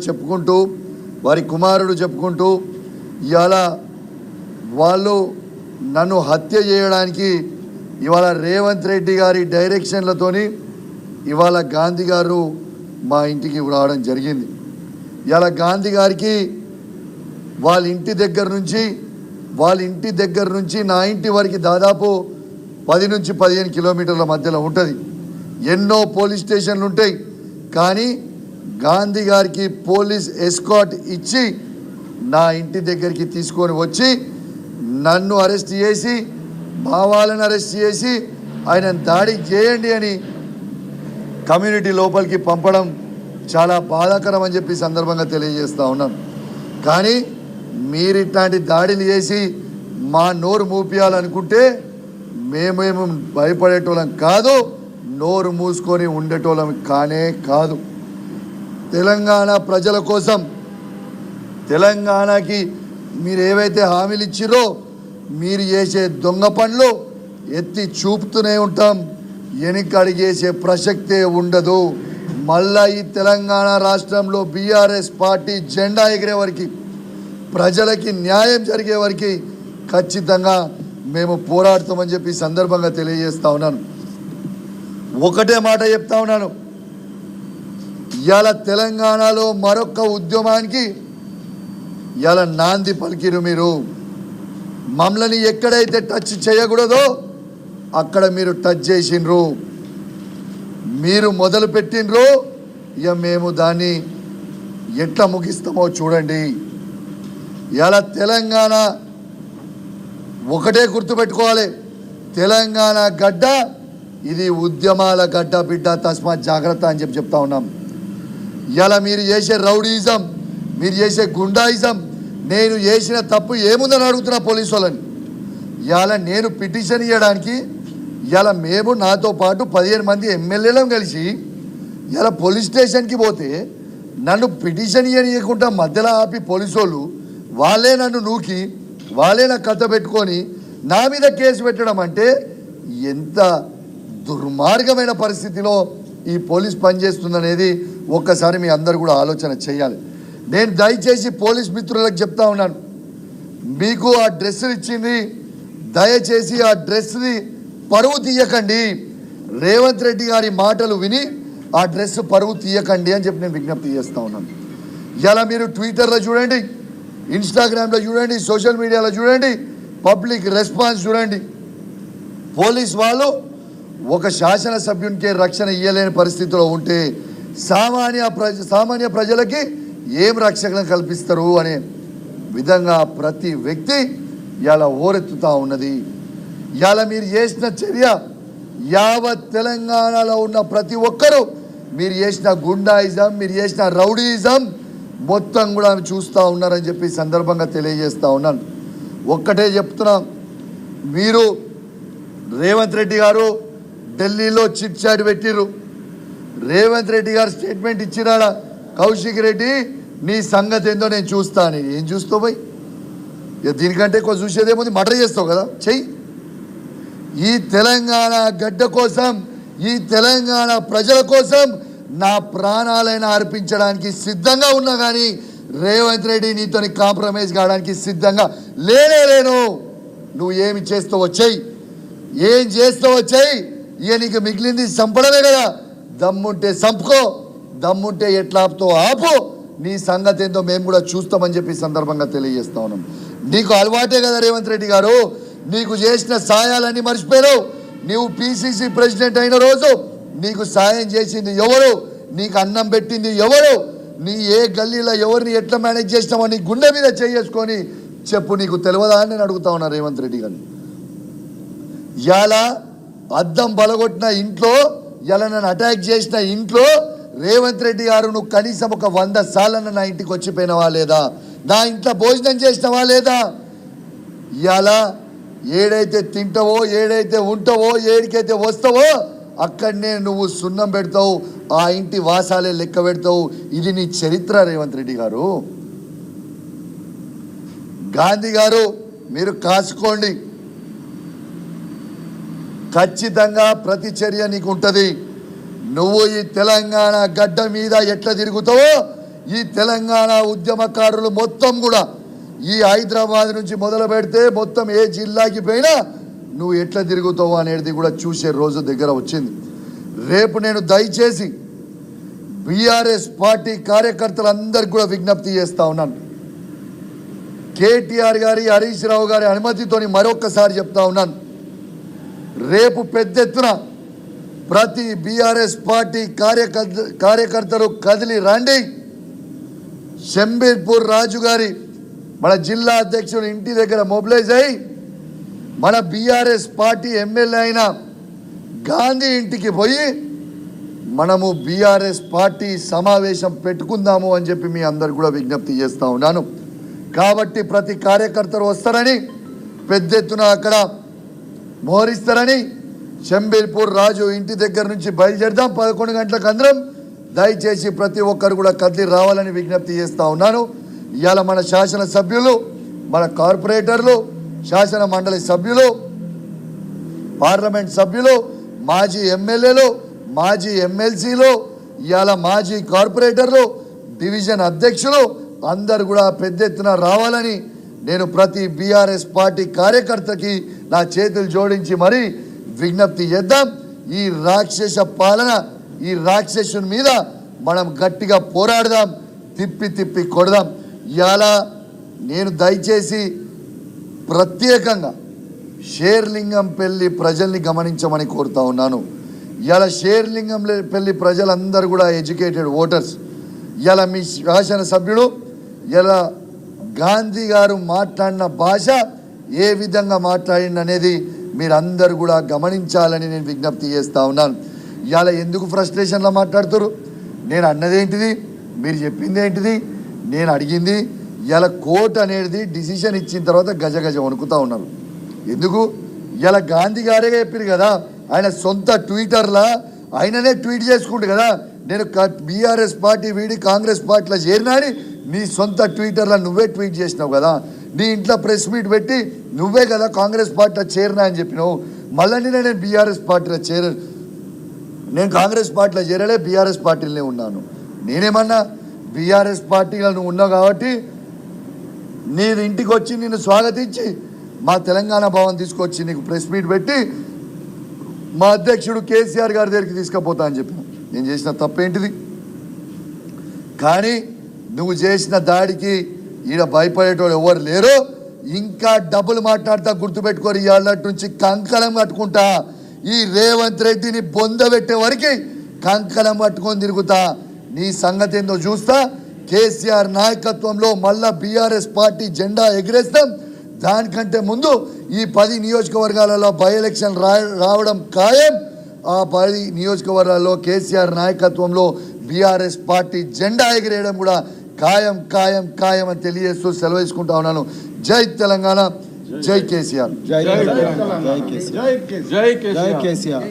చెప్పుకుంటూ వారి కుమారుడు చెప్పుకుంటూ ఇవాళ వాళ్ళు నన్ను హత్య చేయడానికి ఇవాళ రేవంత్ రెడ్డి గారి డైరెక్షన్లతోని ఇవాళ గాంధీ గారు మా ఇంటికి రావడం జరిగింది. ఇవాళ గాంధీ గారికి వాళ్ళ ఇంటి దగ్గర నుంచి నా ఇంటి వరకు దాదాపు 10 నుంచి 15 కిలోమీటర్ల మధ్యలో ఉంటుంది. ఎన్నో పోలీస్ స్టేషన్లు ఉంటాయి. కానీ గాంధీ గారికి పోలీస్ ఎస్కాట్ ఇచ్చి నా ఇంటి దగ్గరికి తీసుకొని వచ్చి నన్ను అరెస్ట్ చేసి మా వాళ్ళని అరెస్ట్ చేసి ఆయన దాడి చేయండి అని కమ్యూనిటీ లోపలికి పంపడం చాలా బాధాకరం అని చెప్పి సందర్భంగా తెలియజేస్తూ ఉన్నాను. కానీ మీరు ఇట్లాంటి దాడిలు చేసి మా నోరు మూపియాలనుకుంటే మేమేమో భయపడేటోళ్ళం కాదు, నోరు మూసుకొని ఉండేటోళ్ళం కానే కాదు. తెలంగాణ ప్రజల కోసం తెలంగాణకి మీరు ఏవైతే హామీలు ఇచ్చిరో మీరు చేసే దొంగ పనులు ఎత్తి చూపుతూనే ఉంటాం. వెనక్కి అడిగేసే ప్రసక్తే ఉండదు. మళ్ళా ఈ తెలంగాణ రాష్ట్రంలో బీఆర్ఎస్ పార్టీ జెండా ఎగిరే వరకు ప్రజలకి న్యాయం జరిగే వరకు ఖచ్చితంగా మేము పోరాడతామని చెప్పి సందర్భంగా తెలియజేస్తా ఉన్నాను. ఒకటే మాట చెప్తా ఉన్నాను, ఇవాళ తెలంగాణలో మరొక ఉద్యమానికి ఇవాళ నాంది పలికిరు. మీరు మమ్మల్ని ఎక్కడైతే టచ్ చేయకూడదో అక్కడ మీరు టచ్ చేసిండ్రు, మీరు మొదలు పెట్టినరు. ఇక మేము దాన్ని ఎట్లా ముగిస్తామో చూడండి. ఇవాళ తెలంగాణ ఒకటే గుర్తుపెట్టుకోవాలి, తెలంగాణ గడ్డ ఇది ఉద్యమాల గడ్డ బిడ్డ, తస్మాత్ జాగ్రత్త అని చెప్తా ఉన్నాం. ఇలా మీరు చేసే రౌడీయిజం, మీరు చేసే గుండాయిజం, నేను చేసిన తప్పు ఏముందని అడుగుతున్నా పోలీసు వాళ్ళని. ఇవాళ నేను పిటిషన్ ఇవ్వడానికి ఇవాళ మేము నాతో పాటు 15 మంది ఎమ్మెల్యేలను కలిసి ఇలా పోలీస్ స్టేషన్కి పోతే నన్ను పిటిషన్ ఇవ్వకుండా మధ్యలో ఆపి పోలీసు వాళ్ళే నన్ను నూకి వాళ్ళే నాకు కథ పెట్టుకొని నా మీద కేసు పెట్టడం అంటే ఎంత దుర్మార్గమైన పరిస్థితిలో ఈ పోలీస్ పనిచేస్తుందనేది ఒక్కసారి మీ అందరు కూడా ఆలోచన చేయాలి. నేను దయచేసి పోలీస్ మిత్రులకు చెప్తా ఉన్నాను, మీకు ఆ డ్రెస్సులు ఇచ్చింది, దయచేసి ఆ డ్రెస్ని పరువు తీయకండి. రేవంత్ రెడ్డి గారి మాటలు విని ఆ డ్రెస్ పరువు తీయకండి అని చెప్పి నేను విజ్ఞప్తి చేస్తూ ఉన్నాను. ఇలా మీరు ట్విట్టర్లో చూడండి, ఇన్స్టాగ్రామ్లో చూడండి, సోషల్ మీడియాలో చూడండి, పబ్లిక్ రెస్పాన్స్ చూడండి. పోలీస్ వాళ్ళు ఒక శాసనసభ్యునికే రక్షణ ఇవ్వలేని పరిస్థితిలో ఉంటే సామాన్య ప్రజలకి ఏం రక్షణ కల్పిస్తారు అనే విధంగా ప్రతి వ్యక్తి ఇలా ఓరెత్తుతూ ఉన్నది. ఇలా మీరు చేసిన చర్య యావత్ తెలంగాణలో ఉన్న ప్రతి ఒక్కరూ మీరు చేసిన గుండాయిజం, మీరు చేసిన రౌడీయిజం మొత్తం కూడా చూస్తూ ఉన్నారని చెప్పి సందర్భంగా తెలియజేస్తూ ఉన్నాను. ఒక్కటే చెప్తున్నా, మీరు రేవంత్ రెడ్డి గారు ఢిల్లీలో చిట్ చాట్ పెట్టిర్రు. రేవంత్ రెడ్డి గారు స్టేట్మెంట్ ఇచ్చినాడా, కౌశిక్ రెడ్డి నీ సంగతి ఏందో నేను చూస్తాను. ఏం చూస్తావు పోయి, దీనికంటే ఎక్కువ చూసేదేముంది, మర్డర్ చేస్తావు కదా, చెయ్యి. ఈ తెలంగాణ గడ్డ కోసం, ఈ తెలంగాణ ప్రజల కోసం నా ప్రాణాలైనా అర్పించడానికి సిద్ధంగా ఉన్నా, కానీ రేవంత్ రెడ్డి నీతో కాంప్రమైజ్ కావడానికి సిద్ధంగా లేను. నువ్వు ఏమి చేస్తావో చెయ్యి, ఏం చేస్తావో చెయ్యి. ఇక నీకు మిగిలింది చంపడమే కదా. దమ్ముంటే చంపుకో, దమ్ముంటే ఎట్లాపుతో ఆపు. నీ సంగతి ఏందో మేము కూడా చూస్తామని చెప్పి సందర్భంగా తెలియజేస్తా ఉన్నాం. నీకు అలవాటే కదా రేవంత్ రెడ్డి గారు, నీకు చేసిన సాయాలన్నీ మర్చిపోయావు. నీవు పిసిసి ప్రెసిడెంట్ అయిన రోజు నీకు సాయం చేసింది ఎవరు, నీకు అన్నం పెట్టింది ఎవరు, నీ ఏ గల్లీలో ఎవరిని ఎట్లా మేనేజ్ చేసినావో నీ గుండె మీద చేసుకొని చెప్పు. నీకు తెలియదా అని నేను అడుగుతా ఉన్నా రేవంత్ రెడ్డి గారిని. ఇలా అద్దం బలగొట్టిన ఇంట్లో, ఇలా నన్ను అటాక్ చేసిన ఇంట్లో రేవంత్ రెడ్డి గారు నువ్వు కనీసం ఒక 100 సార్లు నా ఇంటికి వచ్చిపోయినవా లేదా, నా ఇంట్లో భోజనం చేసినవా లేదా? ఇలా ఏడైతే తింటావో, ఏడైతే ఉంటావో, ఏడికైతే వస్తావో అక్కడనే నువ్వు సున్నం పెడతావు, ఆ ఇంటి వాసాలే లెక్క పెడతావు. ఇది నీ చరిత్ర రేవంత్ రెడ్డి గారు. గాంధీ గారు మీరు కాసుకోండి, ఖచ్చితంగా ప్రతి చర్య నీకు ఉంటుంది. నువ్వు ఈ తెలంగాణ గడ్డ మీద ఎట్లా తిరుగుతావో ఈ తెలంగాణ ఉద్యమకారులు మొత్తం కూడా ఈ హైదరాబాద్ నుంచి మొదలు పెడితే మొత్తం ఏ జిల్లాకి పోయినా నువ్వు ఎట్లా తిరుగుతావు అనేది కూడా చూసే రోజు దగ్గర వచ్చింది. రేపు నేను దయచేసి బీఆర్ఎస్ పార్టీ కార్యకర్తలందరికీ కూడా విజ్ఞప్తి చేస్తా ఉన్నాను. కేటీఆర్ గారి, హరీష్ రావు గారి అనుమతితోని మరొక్కసారి చెప్తా ఉన్నాను, రేపు పెద్ద ఎత్తున ప్రతి బీఆర్ఎస్ పార్టీ కార్యకర్తలు కదిలి రండి. షంబీర్పూర్ రాజు గారి మన జిల్లా అధ్యక్షుడు ఇంటి దగ్గర మొబిలైజ్ అయ్యి మన బీఆర్ఎస్ పార్టీ ఎమ్మెల్యే అయిన గాంధీ ఇంటికి పోయి మనము బీఆర్ఎస్ పార్టీ సమావేశం పెట్టుకుందాము అని చెప్పి మీ అందరు కూడా విజ్ఞప్తి చేస్తూ ఉన్నాను. కాబట్టి ప్రతి కార్యకర్తలు వస్తారని, పెద్ద ఎత్తున అక్కడ మోహరిస్తారని, షంబీర్పూర్ రాజు ఇంటి దగ్గర నుంచి బయలుదేరదాం 11 గంటలకు అందరం. దయచేసి ప్రతి ఒక్కరు కూడా కదిలి రావాలని విజ్ఞప్తి చేస్తూ ఉన్నాను. ఇవాళ మన శాసనసభ్యులు, మన కార్పొరేటర్లు, శాసన మండలి సభ్యులు, పార్లమెంట్ సభ్యులు, మాజీ ఎమ్మెల్యేలు, మాజీ ఎమ్మెల్సీలు, ఇవాళ మాజీ కార్పొరేటర్లు, డివిజన్ అధ్యక్షులు అందరు కూడా పెద్ద ఎత్తున రావాలని నేను ప్రతి బీఆర్ఎస్ పార్టీ కార్యకర్తకి నా చేతులు జోడించి మరీ విజ్ఞప్తి చేద్దాం. ఈ రాక్షస పాలన, ఈ రాక్షసుని మీద మనం గట్టిగా పోరాడదాం, తిప్పి తిప్పి కొడదాం. ఇవాళ నేను దయచేసి ప్రత్యేకంగా షేర్లింగంపల్లి ప్రజల్ని గమనించమని కోరుతా ఉన్నాను. ఇవాళ షేర్లింగంపల్లి ప్రజలందరూ కూడా ఎడ్యుకేటెడ్ ఓటర్స్. ఇవాళ మీ శాసనసభ్యుడు ఇలా గాంధీ గారు మాట్లాడిన భాష ఏ విధంగా మాట్లాడిందనేది మీరందరూ కూడా గమనించాలని నేను విజ్ఞప్తి చేస్తూ ఉన్నాను. ఇవాళ ఎందుకు ఫ్రస్ట్రేషన్లో మాట్లాడుతారు? నేను అన్నదేంటిది, మీరు చెప్పింది ఏంటిది, నేను అడిగింది. ఇలా కోర్టు అనేది డిసిషన్ ఇచ్చిన తర్వాత గజ గజ వణుకుతూ ఉన్నారు. ఎందుకు? ఇలా గాంధీ గారే చెప్పారు కదా, ఆయన సొంత ట్విట్టర్లా ఆయననే ట్వీట్ చేసుకుంటు కదా, నేను బీఆర్ఎస్ పార్టీ వీడి కాంగ్రెస్ పార్టీలో చేరినా అని నీ సొంత ట్విట్టర్లో నువ్వే ట్వీట్ చేసినావు కదా. నీ ఇంట్లో ప్రెస్ మీట్ పెట్టి నువ్వే కదా కాంగ్రెస్ పార్టీలో చేరినా అని చెప్పినావు. మళ్ళీ నేను బీఆర్ఎస్ పార్టీలో నేను కాంగ్రెస్ పార్టీలో చేరలే, బీఆర్ఎస్ పార్టీలోనే ఉన్నాను. నేనేమన్నా బీఆర్ఎస్ పార్టీలో నువ్వు ఉన్నావు కాబట్టి నీ ఇంటికి వచ్చి నిన్ను స్వాగతించి మా తెలంగాణ భవన్ తీసుకొచ్చి నీకు ప్రెస్ మీట్ పెట్టి మా అధ్యక్షుడు కేసీఆర్ గారి దగ్గరికి తీసుకుపోతా అని చెప్పిన. నేను చేసిన తప్పేంటిది? కానీ నువ్వు చేసిన దాడికి ఈడ భయపడేటోడు ఎవరు లేరు. ఇంకా డబ్బులు మాట్లాడతా, గుర్తుపెట్టుకోరు. ఇవాళ నుంచి కంకణం కట్టుకుంటా, ఈ రేవంత్ రెడ్డిని బొందబెట్టే వరకు కంకణం పట్టుకొని తిరుగుతా. నీ సంగతి ఏందో చూస్తా. కేసీఆర్ నాయకత్వంలో మళ్ళా బీఆర్ఎస్ పార్టీ జెండా ఎగిరేస్తాం. దానికంటే ముందు ఈ 10 నియోజకవర్గాలలో బై ఎలక్షన్ రావడం ఖాయం. ఆ 10 నియోజకవర్గాల్లో కేసీఆర్ నాయకత్వంలో బీఆర్ఎస్ పార్టీ జెండా ఎగిరేయడం కూడా ఖాయం ఖాయం ఖాయం అని తెలియజేస్తూ సెలవు తీసుకుంటా ఉన్నాను. జై తెలంగాణ, జై కేసీఆర్. జై కేసీఆర్.